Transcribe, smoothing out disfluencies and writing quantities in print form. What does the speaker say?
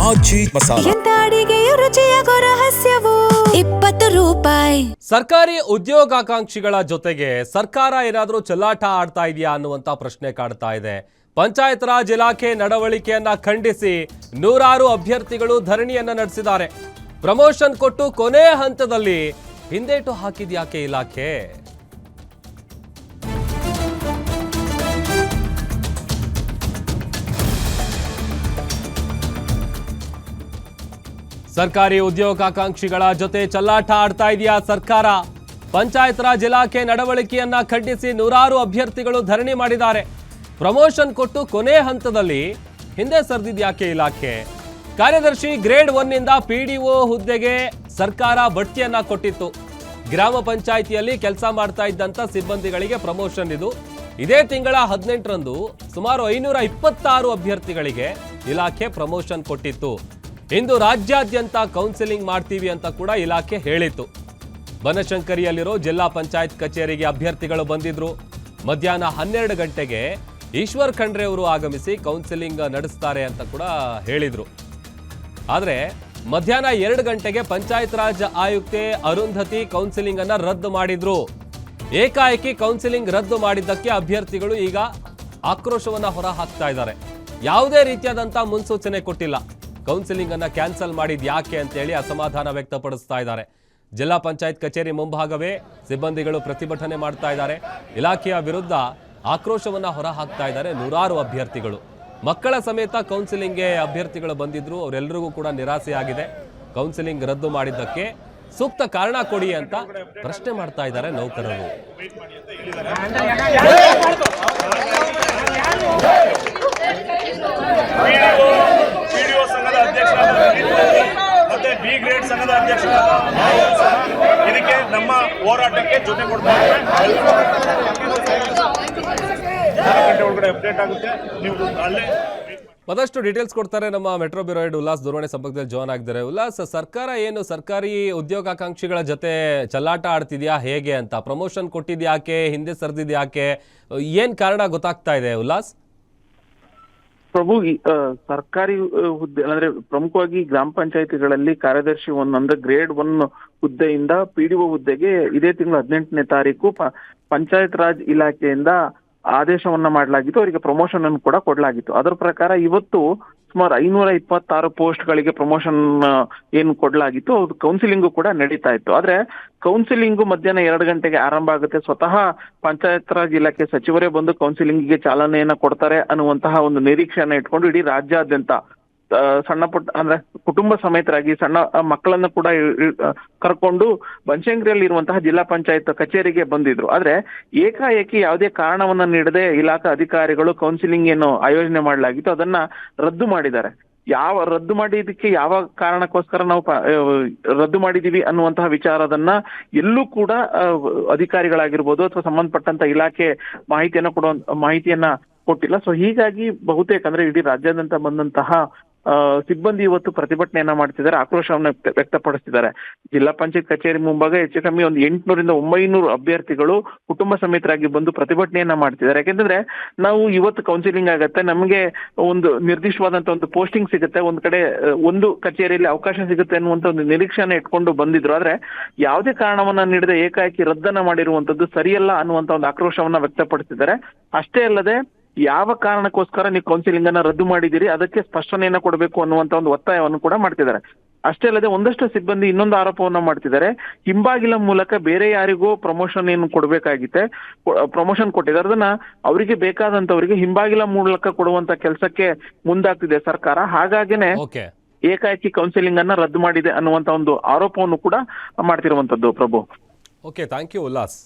ಆಜಿ ಮಸಾಲ. ಎಂತ ಅಡಿಗೆಯ ರುಚಿಯಾಗೋ ರಹಸ್ಯವು 20 ರೂಪಾಯಿ. ಸರ್ಕಾರಿ ಉದ್ಯೋಗಾಕಾಂಕ್ಷಿಗಳ ಜೊತೆಗೆ ಸರ್ಕಾರ ಏನಾದರೂ ಚೆಲ್ಲಾಟ ಆಡ್ತಾ ಇದೆಯಾ ಅನ್ನುವಂತ ಪ್ರಶ್ನೆ ಕಾಡ್ತಾ ಇದೆ. ಪಂಚಾಯತ್ ರಾಜ್ ಇಲಾಖೆ ನಡವಳಿಕೆಯನ್ನ ಖಂಡಿಸಿ ನೂರಾರು ಅಭ್ಯರ್ಥಿಗಳು ಧರಣಿಯನ್ನ ನಡೆಸಿದ್ದಾರೆ. ಪ್ರಮೋಷನ್ ಕೊಟ್ಟು ಕೊನೆ ಹಂತದಲ್ಲಿ ಹಿಂದೇಟು ಹಾಕಿದ್ಯಾಕೆ ಇಲಾಖೆ? ಸರ್ಕಾರಿ ಉದ್ಯೋಗಾಕಾಂಕ್ಷಿಗಳ ಜೊತೆ ಚೆಲ್ಲಾಟ ಆಡ್ತಾ ಇದೆಯಾ ಸರ್ಕಾರ? ಪಂಚಾಯತ್ ರಾಜ್ ಇಲಾಖೆ ನಡವಳಿಕೆಯನ್ನ ಖಂಡಿಸಿ ನೂರಾರು ಅಭ್ಯರ್ಥಿಗಳು ಧರಣಿ ಮಾಡಿದ್ದಾರೆ. ಪ್ರಮೋಷನ್ ಕೊಟ್ಟು ಕೊನೆ ಹಂತದಲ್ಲಿ ಹಿಂದೆ ಸರಿದಿದ್ಯಾಕೆ ಇಲಾಖೆ? ಕಾರ್ಯದರ್ಶಿ ಗ್ರೇಡ್ 1 ನಿಂದ PDO ಹುದ್ದೆಗೆ ಸರ್ಕಾರ ಬಡ್ತಿಯನ್ನ ಕೊಟ್ಟಿತ್ತು. ಗ್ರಾಮ ಪಂಚಾಯಿತಿಯಲ್ಲಿ ಕೆಲಸ ಮಾಡ್ತಾ ಇದ್ದಂತ ಸಿಬ್ಬಂದಿಗಳಿಗೆ ಪ್ರಮೋಷನ್ ಇದು. ಇದೇ ತಿಂಗಳ 18ರಂದು ಸುಮಾರು 526 ಅಭ್ಯರ್ಥಿಗಳಿಗೆ ಇಲಾಖೆ ಪ್ರಮೋಷನ್ ಕೊಟ್ಟಿತ್ತು. ಇಂದು ರಾಜ್ಯಾದ್ಯಂತ ಕೌನ್ಸಿಲಿಂಗ್ ಮಾಡ್ತೀವಿ ಅಂತ ಕೂಡ ಇಲಾಖೆ ಹೇಳಿತ್ತು. ಬನಶಂಕರಿಯಲ್ಲಿರೋ ಜಿಲ್ಲಾ ಪಂಚಾಯತ್ ಕಚೇರಿಗೆ ಅಭ್ಯರ್ಥಿಗಳು ಬಂದಿದ್ರು. ಮಧ್ಯಾಹ್ನ 12 ಗಂಟೆಗೆ ಈಶ್ವರ್ ಖಂಡ್ರೆ ಅವರು ಆಗಮಿಸಿ ಕೌನ್ಸಿಲಿಂಗ್ ನಡೆಸ್ತಾರೆ ಅಂತ ಕೂಡ ಹೇಳಿದ್ರು. ಆದರೆ ಮಧ್ಯಾಹ್ನ 2 ಗಂಟೆಗೆ ಪಂಚಾಯತ್ ರಾಜ್ ಆಯುಕ್ತೆ ಅರುಂಧತಿ ಕೌನ್ಸಿಲಿಂಗ್ ಅನ್ನ ರದ್ದು ಮಾಡಿದ್ರು. ಏಕಾಏಕಿ ಕೌನ್ಸಿಲಿಂಗ್ ರದ್ದು ಮಾಡಿದ್ದಕ್ಕೆ ಅಭ್ಯರ್ಥಿಗಳು ಈಗ ಆಕ್ರೋಶವನ್ನ ಹೊರ ಹಾಕ್ತಾ ಇದ್ದಾರೆ. ಯಾವುದೇ ರೀತಿಯಾದಂತಹ ಮುನ್ಸೂಚನೆ ಕೊಟ್ಟಿಲ್ಲ. ಕೌನ್ಸಿಲಿಂಗ್ ಅನ್ನ ಕ್ಯಾನ್ಸಲ್ ಮಾಡಿದ್ ಯಾಕೆ ಅಂತ ಹೇಳಿ ಅಸಮಾಧಾನ ವ್ಯಕ್ತಪಡಿಸ್ತಾ ಇದ್ದಾರೆ. ಜಿಲ್ಲಾ ಪಂಚಾಯತ್ ಕಚೇರಿ ಮುಂಭಾಗವೇ ಸಿಬ್ಬಂದಿಗಳು ಪ್ರತಿಭಟನೆ ಮಾಡ್ತಾ ಇದ್ದಾರೆ. ಇಲಾಖೆಯ ವಿರುದ್ಧ ಆಕ್ರೋಶವನ್ನ ಹೊರ ಹಾಕ್ತಾ ಇದ್ದಾರೆ ನೂರಾರು ಅಭ್ಯರ್ಥಿಗಳು. ಮಕ್ಕಳ ಸಮೇತ ಕೌನ್ಸಿಲಿಂಗ್ಗೆ ಅಭ್ಯರ್ಥಿಗಳು ಬಂದಿದ್ರು. ಅವರೆಲ್ಲರಿಗೂ ಕೂಡ ನಿರಾಸೆಯಾಗಿದೆ. ಕೌನ್ಸಿಲಿಂಗ್ ರದ್ದು ಮಾಡಿದ್ದಕ್ಕೆ ಸೂಕ್ತ ಕಾರಣ ಕೊಡಿ ಅಂತ ಪ್ರಶ್ನೆ ಮಾಡ್ತಾ ಇದ್ದಾರೆ ನೌಕರರು. PDO ಸಂಘದ ಅಧ್ಯಕ್ಷರಾದ ಮತ್ತೆ ಬಿ ಗ್ರೇಡ್ ಸಂಘದ ಅಧ್ಯಕ್ಷರಾದ ಇದಕ್ಕೆ ನಮ್ಮ ಹೋರಾಟಕ್ಕೆ ಜೊತೆ ಕೊಡ್ತಾ ಇದ್ದಾರೆ. 4 ಗಂಟೆ ಒಳಗಡೆ ಅಪ್ಡೇಟ್ ಆಗುತ್ತೆ. ನೀವು ಅಲ್ಲೇ ಮತ್ತಷ್ಟು ಡೀಟೇಲ್ಸ್ ಕೊಡ್ತಾರೆ ನಮ್ಮ ಮೆಟ್ರೋ ಬ್ಯೂರೋ ಹೆಡ್ ಉಲ್ಲಾಸ್ ದೂರವಾಣಿ ಸಂಪರ್ಕದಲ್ಲಿ ಜಾಯ್ನ್ ಆಗಿದ್ದಾರೆ. ಉಲ್ಲಾಸ್, ಸರ್ಕಾರ ಏನು ಸರ್ಕಾರಿ ಉದ್ಯೋಗಾಕಾಂಕ್ಷಿಗಳ ಜೊತೆ ಚೆಲ್ಲಾಟ ಆಡ್ತಿದ್ಯಾ ಹೇಗೆ ಅಂತ? ಪ್ರಮೋಷನ್ ಕೊಟ್ಟಿದ್ಯಾಕೆ, ಹಿಂದೆ ಸರಿದಿದ್ಯಾಕೆ, ಏನ್ ಕಾರಣ ಗೊತ್ತಾಗ್ತಾ ಇದೆ ಉಲ್ಲಾಸ್? ಪ್ರಭು, ಸರ್ಕಾರಿ ಹುದ್ದೆ ಅಂದ್ರೆ ಪ್ರಮುಖವಾಗಿ ಗ್ರಾಮ ಪಂಚಾಯತಿಗಳಲ್ಲಿ ಕಾರ್ಯದರ್ಶಿ 1 ಅಂದ್ರೆ ಗ್ರೇಡ್ 1 ಹುದ್ದೆಯಿಂದ PDO ಹುದ್ದೆಗೆ ಇದೇ ತಿಂಗಳು 18ನೇ ತಾರೀಕು ಪಂಚಾಯತ್ ರಾಜ್ ಇಲಾಖೆಯಿಂದ ಆದೇಶವನ್ನ ಮಾಡಲಾಗಿತ್ತು. ಅವರಿಗೆ ಪ್ರಮೋಷನ್ ಅನ್ನು ಕೂಡ ಕೊಡಲಾಗಿತ್ತು. ಅದರ ಪ್ರಕಾರ ಇವತ್ತು ಸುಮಾರು 526 ಪೋಸ್ಟ್ಗಳಿಗೆ ಪ್ರಮೋಷನ್ ಏನು ಕೊಡಲಾಗಿತ್ತು, ಅದು ಕೌನ್ಸಿಲಿಂಗು ಕೂಡ ನಡೀತಾ ಇತ್ತು. ಆದ್ರೆ ಕೌನ್ಸಿಲಿಂಗು ಮಧ್ಯಾಹ್ನ 2 ಗಂಟೆಗೆ ಆರಂಭ ಆಗುತ್ತೆ. ಸ್ವತಃ ಪಂಚಾಯತ್ ರಾಜ್ ಇಲಾಖೆ ಸಚಿವರೇ ಬಂದು ಕೌನ್ಸಿಲಿಂಗಿಗೆ ಚಾಲನೆಯನ್ನ ಕೊಡ್ತಾರೆ ಅನ್ನುವಂತಹ ಒಂದು ನಿರೀಕ್ಷೆಯನ್ನ ಇಟ್ಕೊಂಡು ಇಡೀ ರಾಜ್ಯಾದ್ಯಂತ ಸಣ್ಣ ಪುಟ್ಟ ಅಂದ್ರೆ ಕುಟುಂಬ ಸಮೇತರಾಗಿ ಸಣ್ಣ ಮಕ್ಕಳನ್ನ ಕೂಡ ಕರ್ಕೊಂಡು ಬನಶಂಕರಿಯಲ್ಲಿ ಇರುವಂತಹ ಜಿಲ್ಲಾ ಪಂಚಾಯತ್ ಕಚೇರಿಗೆ ಬಂದಿದ್ರು. ಆದ್ರೆ ಏಕಾಏಕಿ ಯಾವುದೇ ಕಾರಣವನ್ನ ನೀಡದೆ ಇಲಾಖಾ ಅಧಿಕಾರಿಗಳು ಕೌನ್ಸಿಲಿಂಗ್ ಏನು ಆಯೋಜನೆ ಮಾಡಲಾಗಿತ್ತು ಅದನ್ನ ರದ್ದು ಮಾಡಿದ್ದಾರೆ. ರದ್ದು ಮಾಡಿದಕ್ಕೆ ಯಾವ ಕಾರಣಕ್ಕೋಸ್ಕರ ನಾವು ರದ್ದು ಮಾಡಿದೀವಿ ಅನ್ನುವಂತಹ ವಿಚಾರದನ್ನ ಎಲ್ಲೂ ಕೂಡ ಅಧಿಕಾರಿಗಳಾಗಿರ್ಬೋದು ಅಥವಾ ಸಂಬಂಧಪಟ್ಟಂತ ಇಲಾಖೆ ಮಾಹಿತಿಯನ್ನ ಕೊಟ್ಟಿಲ್ಲ. ಸೊ ಹೀಗಾಗಿ ಬಹುತೇಕ ಅಂದ್ರೆ ಇಡೀ ರಾಜ್ಯಾದ್ಯಂತ ಬಂದಂತಹ ಸಿಬ್ಬಂದಿ ಇವತ್ತು ಪ್ರತಿಭಟನೆಯನ್ನ ಮಾಡ್ತಿದ್ದಾರೆ, ಆಕ್ರೋಶವನ್ನ ವ್ಯಕ್ತಪಡಿಸ್ತಿದ್ದಾರೆ. ಜಿಲ್ಲಾ ಪಂಚಾಯತ್ ಕಚೇರಿ ಮುಂಭಾಗ ಹೆಚ್ಚು ಕಮ್ಮಿ ಒಂದು 800ರಿಂದ 900 ಅಭ್ಯರ್ಥಿಗಳು ಕುಟುಂಬ ಸಮೇತರಾಗಿ ಬಂದು ಪ್ರತಿಭಟನೆಯನ್ನ ಮಾಡ್ತಿದ್ದಾರೆ. ಯಾಕೆಂದ್ರೆ ನಾವು ಇವತ್ತು ಕೌನ್ಸಿಲಿಂಗ್ ಆಗತ್ತೆ, ನಮಗೆ ಒಂದು ನಿರ್ದಿಷ್ಟವಾದಂತ ಒಂದು ಪೋಸ್ಟಿಂಗ್ ಸಿಗುತ್ತೆ, ಒಂದ್ ಕಡೆ ಒಂದು ಕಚೇರಿಯಲ್ಲಿ ಅವಕಾಶ ಸಿಗುತ್ತೆ ಅನ್ನುವಂತ ಒಂದು ನಿರೀಕ್ಷೆಯನ್ನ ಇಟ್ಕೊಂಡು ಬಂದಿದ್ರು. ಆದ್ರೆ ಯಾವುದೇ ಕಾರಣವನ್ನ ನೀಡದೆ ಏಕಾಏಕಿ ರದ್ದನ್ನ ಮಾಡಿರುವಂತದ್ದು ಸರಿಯಲ್ಲ ಅನ್ನುವಂತ ಒಂದು ಆಕ್ರೋಶವನ್ನ ವ್ಯಕ್ತಪಡಿಸಿದ್ದಾರೆ. ಅಷ್ಟೇ ಅಲ್ಲದೆ ಯಾವ ಕಾರಣಕ್ಕೋಸ್ಕರ ನೀವು ಕೌನ್ಸಿಲಿಂಗ್ ಅನ್ನ ರದ್ದು ಮಾಡಿದಿರಿ ಅದಕ್ಕೆ ಸ್ಪಷ್ಟನೆಯನ್ನ ಕೊಡಬೇಕು ಅನ್ನುವಂತ ಒಂದು ಒತ್ತಾಯವನ್ನು ಕೂಡ ಮಾಡ್ತಿದ್ದಾರೆ. ಅಷ್ಟೇ ಅಲ್ಲದೆ ಒಂದಷ್ಟು ಸಿಬ್ಬಂದಿ ಇನ್ನೊಂದು ಆರೋಪವನ್ನ ಮಾಡ್ತಿದ್ದಾರೆ. ಹಿಂಬಾಗಿಲ ಮೂಲಕ ಬೇರೆ ಯಾರಿಗೂ ಪ್ರಮೋಷನ್ ಏನು ಕೊಡ್ಬೇಕಾಗಿತ್ತೆ, ಪ್ರಮೋಷನ್ ಕೊಟ್ಟಿದ್ದಾರೆ, ಅದನ್ನ ಅವರಿಗೆ ಬೇಕಾದಂತವರಿಗೆ ಹಿಂಬಾಗಿಲ ಮೂಲಕ ಕೊಡುವಂತ ಕೆಲಸಕ್ಕೆ ಮುಂದಾಗ್ತಿದೆ ಸರ್ಕಾರ. ಹಾಗಾಗಿನೇ ಏಕಾಏಕಿ ಕೌನ್ಸಿಲಿಂಗ್ ಅನ್ನ ರದ್ದು ಮಾಡಿದೆ ಅನ್ನುವಂತ ಒಂದು ಆರೋಪವನ್ನು ಕೂಡ ಮಾಡ್ತಿರುವಂತದ್ದು. ಪ್ರಭು, ಓಕೆ, ಥ್ಯಾಂಕ್ ಯು ಉಲ್ಲಾಸ್.